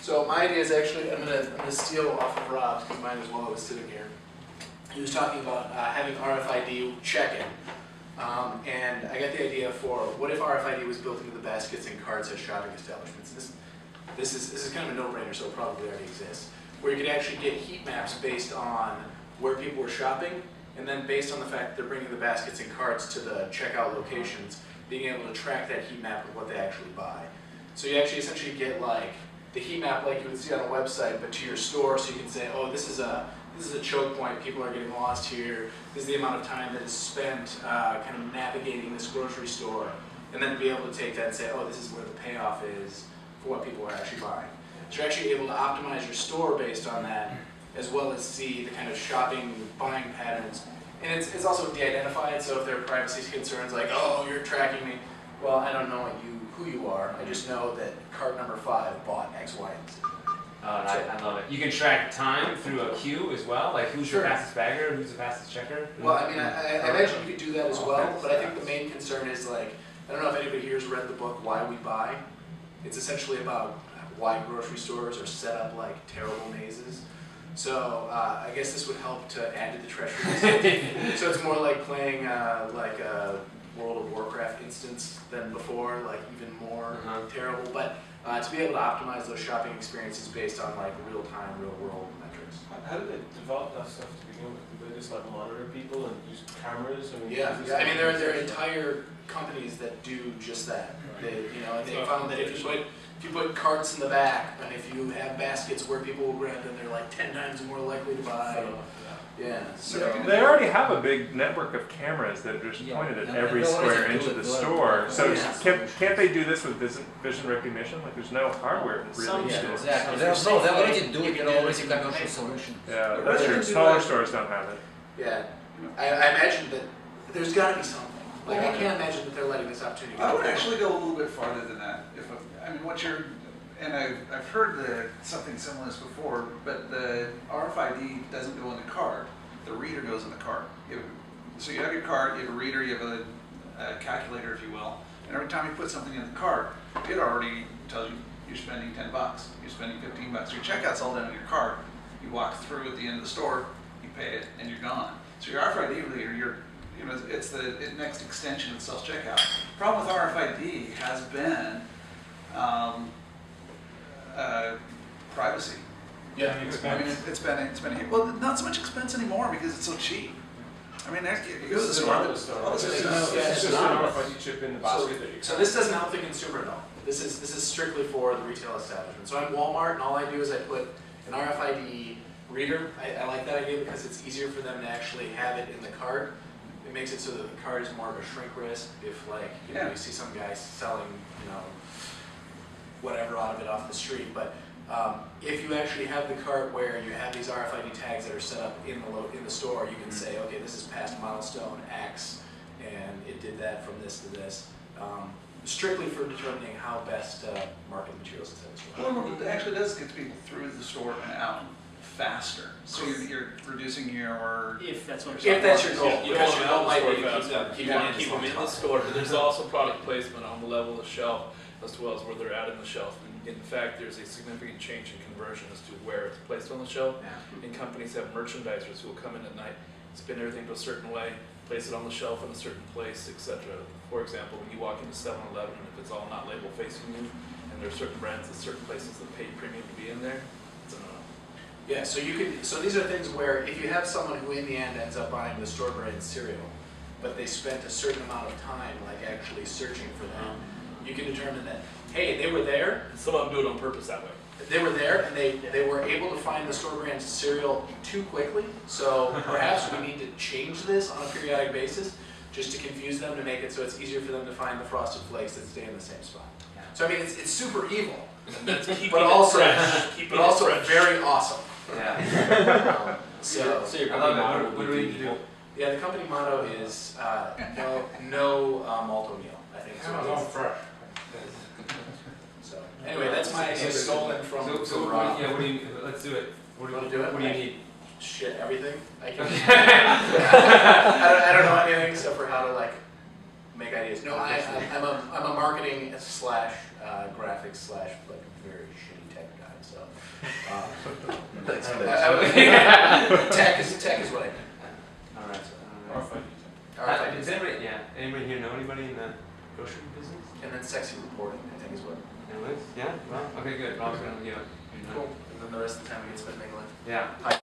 So my idea is actually, I'm gonna steal off of Rob's because mine is while I was sitting here. He was talking about having RFID check-in. And I got the idea for what if RFID was built into the baskets and carts at shopping establishments. This is kind of a no-brainer, so it probably already exists. Where you could actually get heat maps based on where people were shopping, and then based on the fact that they're bringing the baskets and carts to the checkout locations, being able to track that heat map of what they actually buy. So you actually essentially get like the heat map like you would see on a website, but to your store, so you can say, oh, this is a choke point, people are getting lost here, this is the amount of time that is spent kind of navigating this grocery store, and then be able to take that and say, oh, this is where the payoff is for what people are actually buying. So you're actually able to optimize your store based on that, as well as see the kind of shopping, buying patterns. And it's also de-identified, so if there are privacy concerns like, oh, you're tracking me, well, I don't know who you are, I just know that cart number 5 bought X, Y, and Z. I love it. You can track time through a queue as well, like who's the fastest bagger, who's the fastest checker. Well, I mean, I imagine you could do that as well, but I think the main concern is like, I don't know if anybody here has read the book Why We Buy. It's essentially about why grocery stores are set up like terrible mazes. So I guess this would help to add to the treasury. So it's more like playing like a World of Warcraft instance than before, like even more terrible. But to be able to optimize those shopping experiences based on like real-time, real-world metrics. How did they develop that stuff to begin with? Did they just like monitor people and use cameras? Yeah. I mean, there are entire companies that do just that. They, and they found that if you put carts in the back, and if you have baskets where people will grab them, they're like 10 times more likely to buy. Yeah. So they already have a big network of cameras that are just pointed at every square inch of the store. So can't they do this with vision recognition? Like there's no hardware really. Exactly. They already do it. They already got a solution. Yeah, that's true. Smaller stores don't have it. Yeah. I imagine that there's got to be something. Like I can't imagine that they're letting this opportunity go. I would actually go a little bit farther than that. And I've heard something similar to this before, but the RFID doesn't go in the cart. The reader goes in the cart. So you have your cart, you have a reader, you have a calculator, if you will, and every time you put something in the cart, it already tells you you're spending $10, you're spending $15. Your checkout's all done in your cart. You walk through at the end of the store, you pay it, and you're gone. So your RFID reader, it's the next extension of self-checkout. The problem with RFID has been privacy. Yeah, I mean, it's been well, not so much expense anymore because it's so cheap. I mean, you go to the store. It's just an RFID chip in the basket that you. So this doesn't help the consumer at all. This is strictly for the retail establishment. So I'm Walmart, and all I do is I put an RFID reader. I like that idea because it's easier for them to actually have it in the cart. It makes it so that the cart is more of a shrink risk. If like you see some guy selling whatever out of it off the street, but if you actually have the cart where you have these RFID tags that are set up in the store, you can say, okay, this is past milestone X, and it did that from this to this, strictly for determining how best to market materials inside the store. Well, it actually does get people through the store and out faster. So you're reducing your. If that's what your goal, you because don't like keep them in the store, but there's also product placement on the level of the shelf as well as where they're at in the shelf. And in fact, there's a significant change in conversion as to where it's placed on the shelf. And companies have merchandisers who will come in at night, spin everything to a certain way, place it on the shelf in a certain place, etc. For example, when you walk into 7-Eleven, and if it's all not label facing you, and there are certain brands at certain places that pay premium to be in there, it's a no-no. Yeah, so these are things where if you have someone who in the end ends up buying the store brand cereal, but they spent a certain amount of time like actually searching for them, you can determine that, hey, they were there. And some of them do it on purpose that way. They were there, and they were able to find the store brand cereal too quickly, so perhaps we need to change this on a periodic basis just to confuse them, to make it so it's easier for them to find the Frosted Flakes that stay in the same spot. So I mean, it's super evil, but also very awesome. Yeah. So your company motto, what do we need to do? Yeah, the company motto is no malto meal. I think it's All fresh. So anyway, that's my idea stolen from Rob. What do you? Let's do it. What do you need? Shit, everything. I don't know anything except for how to like make ideas. No, I'm a marketing slash graphics slash like very shitty tech guy. So tech is what I do. All right. RFID. Does anybody here know anybody in the grocery business? And then sexy reporting, I think is what. Anyways, yeah. Well, okay, good. Rob's gonna give it. Cool. And then the rest of the time we get spent mingling. Yeah.